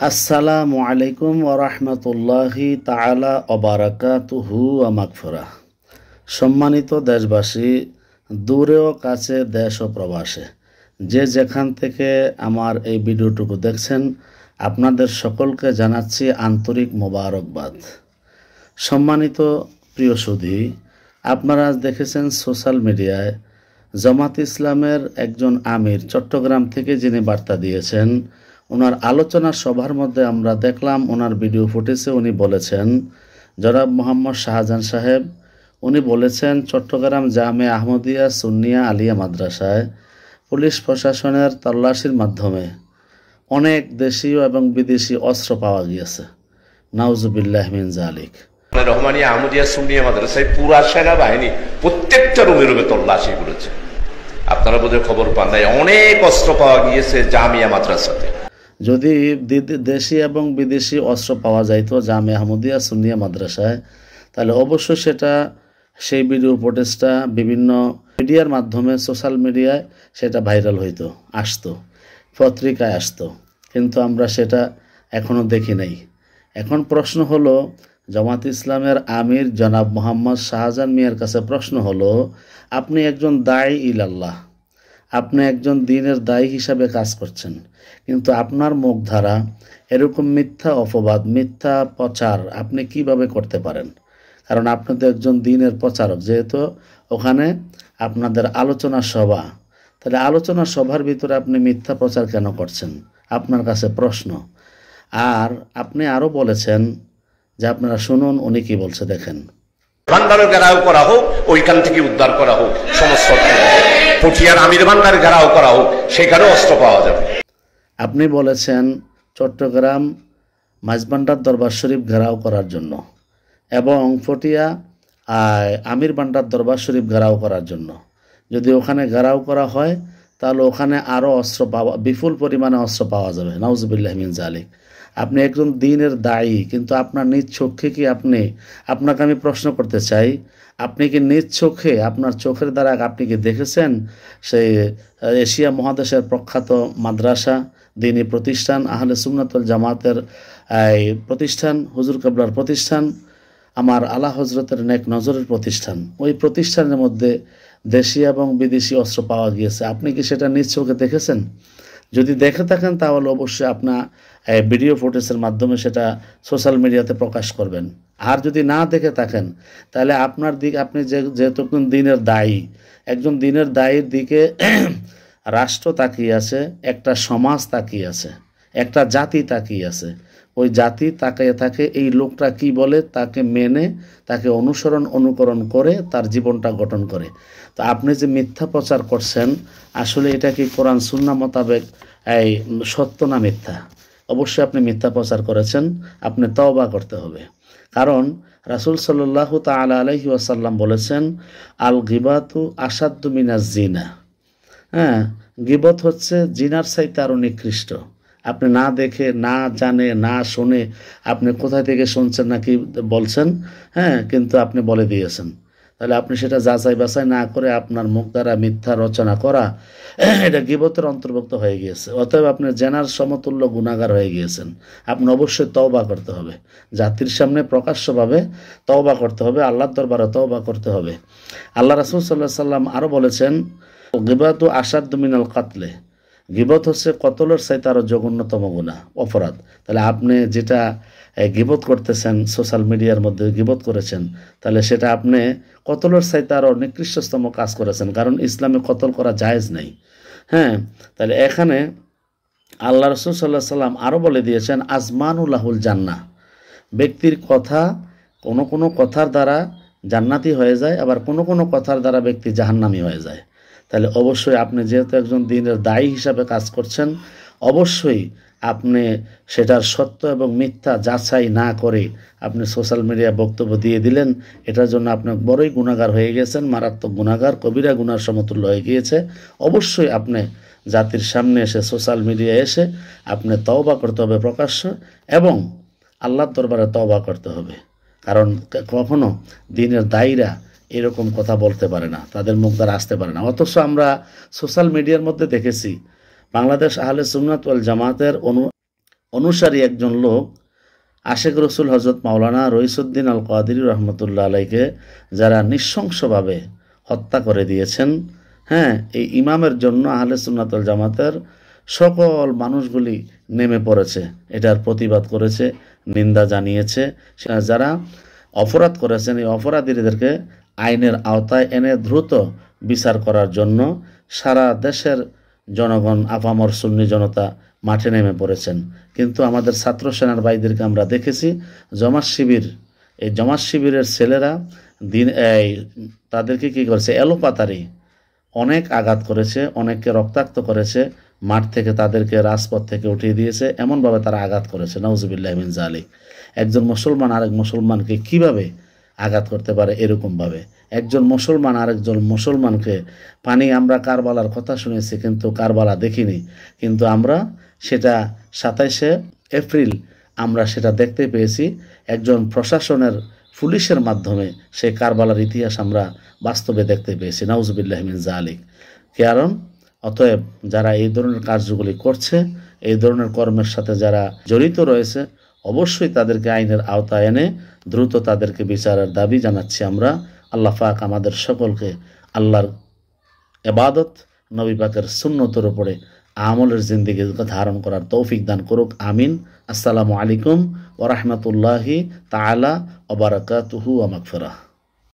আসসালামু আলাইকুম ওয়া রাহমাতুল্লাহি তাআলা ওয়া বারাকাতুহু ওয়া মাগফিরাহ। সম্মানিত দেশবাসী, দূরে ও কাছে, দেশ ও প্রবাসে, যে যেখান থেকে আমার এই ভিডিওটুকু দেখছেন, আপনাদের সকলকে জানাচ্ছি আন্তরিক মোবারকবাদ। সম্মানিত প্রিয় সুধী, আপনারা আজ দেখেছেন সোশ্যাল মিডিয়ায় জামাত ইসলামের একজন আমির চট্টগ্রাম থেকে যিনি বার্তা দিয়েছেন, ওনার আলোচনা সভার মধ্যে আমরা দেখলাম ওনার ভিডিও ফুটেজে উনি বলেছেন, জনাব মোহাম্মদ শাহজাহান সাহেব উনি বলেছেন চট্টগ্রাম জামে আহমদিয়া সুন্নিয়া আলিয়া মাদ্রাসায় পুলিশ প্রশাসনের তল্লাশির মাধ্যমে অনেক দেশীয় এবং বিদেশি অস্ত্র পাওয়া গিয়েছে। নাউজুবিল্লাহ মিন জালিক। রহমানিয়া আহমদিয়া সুন্নিয়া মাদ্রাসায় পুরা সেনাবাহিনী প্রত্যেকটা রুমে রুমে তল্লাশি করেছে। আপনারা বোধহয় খবর পান নাই, অনেক অস্ত্র পাওয়া গিয়েছে জামিয়া মাদ্রাসাতে। যদি দেশি এবং বিদেশি অস্ত্র পাওয়া যাইতো জামে আহমদিয়া সুন্নিয়া মাদ্রাসায়, তাহলে অবশ্যই সেই ভিডিও ফুটেজটা বিভিন্ন মিডিয়ার মাধ্যমে সোশ্যাল মিডিয়ায় সেটা ভাইরাল হইতো, আসতো, পত্রিকায় আসতো, কিন্তু আমরা সেটা এখনও দেখি নাই। এখন প্রশ্ন হলো, জামাত ইসলামের আমির জনাব মোহাম্মদ শাহজাহান মিয়ার কাছে প্রশ্ন হলো, আপনি একজন দায়ী ইলাল্লাহ, আপনি একজন দ্বীনের দায়ী হিসাবে কাজ করছেন, কিন্তু আপনার মুখ দ্বারা এরকম মিথ্যা অপবাদ, মিথ্যা প্রচার আপনি কিভাবে করতে পারেন? কারণ আপনি তো একজন দ্বীনের প্রচারক, যেহেতু ওখানে আপনাদের আলোচনা সভা, তাহলে আলোচনা সভার ভিতরে আপনি মিথ্যা প্রচার কেন করছেন? আপনার কাছে প্রশ্ন। আর আপনি আরও বলেছেন যে, আপনারা শুনুন উনি কি বলছে, দেখেন। ভান্ডারের ঘেরাও করা হোক, ওইখান থেকে উদ্ধার করা হোক, সমস্ত পটিয়ার আমির ভান্ডার ঘেরাও করা হোক, সেখানে অস্ত্র পাওয়া যাবে। আপনি বলেছেন চট্টগ্রাম মাঝভান্ডার দরবার শরীফ ঘেরাও করার জন্য এবং পটিয়া আমির ভান্ডার দরবার শরীফ ঘেরাও করার জন্য। যদি ওখানে ঘেরাও করা হয় তাহলে ওখানে আরও অস্ত্র পাওয়া, বিপুল পরিমাণে অস্ত্র পাওয়া যাবে। নাউজুবিল্লাহ মিন জালিক। আপনি একজন দ্বীনের দায়ী, কিন্তু আপনার নিজ চোখে কি আপনাকে আমি প্রশ্ন করতে চাই, আপনি কি নিজ চোখে, আপনার চোখের দ্বারা আপনি কি দেখেছেন সেই এশিয়া মহাদেশের প্রখ্যাত মাদ্রাসা, দ্বীনী প্রতিষ্ঠান, আহলে সুন্নাতুল জামাতের প্রতিষ্ঠান, হুজুর কেবলার প্রতিষ্ঠান, আমার আলা হজরতের নেক নজরের প্রতিষ্ঠান, ওই প্রতিষ্ঠানের মধ্যে দেশি এবং বিদেশি অস্ত্র পাওয়া গিয়েছে? আপনি কি সেটা নিজ চোখে দেখেছেন? যদি দেখে থাকেন তাহলে অবশ্যই আপনার ভিডিও ফুটেজের মাধ্যমে সেটা সোশ্যাল মিডিয়াতে প্রকাশ করবেন। আর যদি না দেখে থাকেন তাহলে আপনি যেহেতু দ্বীনের দায়ী, একজন দ্বীনের দায়ীর দিকে রাষ্ট্র তাকিয়ে আছে, একটা সমাজ তাকিয়ে আছে, একটা জাতি তাকিয়ে আছে। ওই জাতি তাকিয়ে থাকে এই লোকটা কি বলে তাকে মেনে, তাকে অনুকরণ করে তার জীবনটা গঠন করে। তো আপনি যে মিথ্যা প্রচার করছেন, আসলে এটা কি কোরআন সুন্নাহ মোতাবেক সত্য না মিথ্যা? অবশ্যই আপনি মিথ্যা প্রচার করেছেন, আপনি তওবা করতে হবে। কারণ রাসূল সাল্লাল্লাহু তাআলা আলাইহি ওয়াসাল্লাম বলেছেন, আল গিবাতু আসাদ্দু মিনাজ জিনা। হ্যাঁ, গিবত হচ্ছে জিনার চাইতে আরও নিকৃষ্ট। আপনি না দেখে, না জানে, না শুনে, আপনি কোথায় থেকে শুনছেন না কি বলছেন, কিন্তু আপনি বলে দিয়েছেন। তাহলে আপনি সেটা যাচাই বাছাই না করে আপনার মুখ দ্বারা মিথ্যা রচনা করা, এটা গীবতের অন্তর্ভুক্ত হয়ে গিয়েছে। অতএব আপনি জেনার সমতুল্য গুনাহগার হয়ে গিয়েছেন। আপনি অবশ্যই তওবা করতে হবে, জাতির সামনে প্রকাশ্যভাবে তওবা করতে হবে, আল্লাহর দরবারে তওবা করতে হবে। আল্লাহ রাসূল সাল্লাল্লাহু আলাইহি ওয়াসাল্লাম আরও বলেছেন, গিবাতু আসাদ্দু মিনাল কাতলে, গিবত হচ্ছে কতলের চাইতে আরও জঘন্যতম গুনাহ, অপরাধ। তাহলে আপনি যেটা গিবত করতেছেন, সোশ্যাল মিডিয়ার মধ্যে গিবত করেছেন, তাহলে সেটা আপনি কতলের চাইতে আরও নিকৃষ্টতম কাজ করেছেন, কারণ ইসলামে কতল করা জায়েজ নেই। তাহলে এখানে আল্লাহ রাসূল সাল্লাল্লাহু আলাইহি ওয়াসাল্লাম আরও বলে দিয়েছেন, আজমানুল্লাহুল জান্নাহ, ব্যক্তির কথা কোনো কোনো কথার দ্বারা জান্নাতি হয়ে যায়, আবার কোনো কোনো কথার দ্বারা ব্যক্তি জাহান্নামী হয়ে যায়। তাহলে অবশ্যই আপনি যেহেতু একজন দ্বীনের দায়ী হিসাবে কাজ করছেন, অবশ্যই আপনি সেটার সত্য এবং মিথ্যা যাচাই না করে আপনি সোশ্যাল মিডিয়া বক্তব্য দিয়ে দিলেন। এটার জন্য আপনি বড়ই গুনাহগার হয়ে গেছেন, মারাত্মক গুনাহগার, কবিরা গুনার সমতুল্য হয়ে গিয়েছে। অবশ্যই আপনি জাতির সামনে এসে, সোশ্যাল মিডিয়ায় এসে আপনি তওবা করতে হবে প্রকাশ্য, এবং আল্লাহর দরবারে তওবা করতে হবে। কারণ কখনো দ্বীনের দায়ীরা এরকম কথা বলতে পারে না, তাদের মুখ দ্বারা আসতে পারে না। অথচ আমরা সোশ্যাল মিডিয়ার মধ্যে দেখেছি বাংলাদেশ আহলে সুন্নাত ওয়াল জামাতের অনুসারী একজন লোক আশেক রসুল হজরত মাওলানা রইসুদ্দিন আল কাদির রহমতুল্লাহ আলাইকে যারা নৃশংসভাবে হত্যা করে দিয়েছেন, হ্যাঁ, এই ইমামের জন্য আহলে সুন্নাত ওয়াল জামাতের সকল মানুষগুলি নেমে পড়েছে, এটার প্রতিবাদ করেছে, নিন্দা জানিয়েছে। যারা অপরাধ করেছেন এই অপরাধীদেরকে আইনের আওতায় এনে দ্রুত বিচার করার জন্য সারা দেশের জনগণ, আপামর সুন্নি জনতা মাঠে নেমে পড়েছেন। কিন্তু আমাদের ছাত্র সেনার ভাইদেরকে আমরা দেখেছি, এই জমাত শিবিরের ছেলেরা তাদেরকে কি করেছে, এলোপাতারি অনেক আঘাত করেছে, অনেককে রক্তাক্ত করেছে, মাঠ থেকে তাদেরকে রাজপথ থেকে উঠিয়ে দিয়েছে, এমনভাবে তারা আঘাত করেছে। নাউজুবিল্লাহ মিন যালিক। একজন মুসলমান আরেক মুসলমানকে কিভাবে আঘাত করতে পারে? এরকমভাবে একজন মুসলমান আরেকজন মুসলমানকে আমরা কারবালার কথা শুনেছি কিন্তু কারবালা দেখিনি, কিন্তু আমরা সেটা 27শে এপ্রিল আমরা সেটা দেখতে পেয়েছি একজন প্রশাসনের পুলিশের মাধ্যমে সেই কারবালার ইতিহাস আমরা বাস্তবে দেখতে পেয়েছি। নাউজুবিল্লাহ মিন যালিক। কারণ অতএব যারা এই ধরনের কার্যগুলি করছে, এই ধরনের কর্মের সাথে যারা জড়িত রয়েছে, অবশ্যই তাদেরকে আইনের আওতায় এনে দ্রুত তাদেরকে বিচারের দাবি জানাচ্ছি আমরা। আল্লাহ পাক আমাদের সকলকে আল্লাহর ইবাদত, নবী পাকের সুন্নতের উপরে আমলের জিন্দেগিকে ধারণ করার তৌফিক দান করুক। আমিন। আসসালামু আলাইকুম ওয়া রাহমাতুল্লাহি তাআলা ওয়া বারাকাতুহু ওয়া মাগফিরাহ।